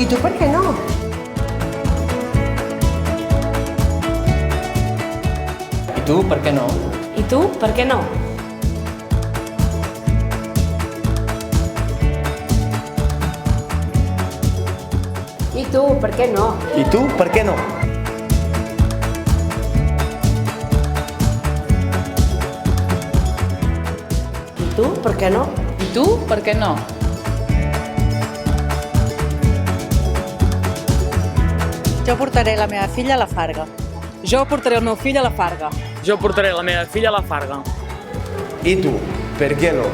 I tu per què no? I tu, per què no? I tu, per què no? I tu, per què no? I tu, per què no? I tu, per què no? I tu, per què no? Jo portaré la meva filla a la Farga. Jo portaré el meu fill a la Farga. Jo portaré la meva filla a la Farga. I tu, per què no?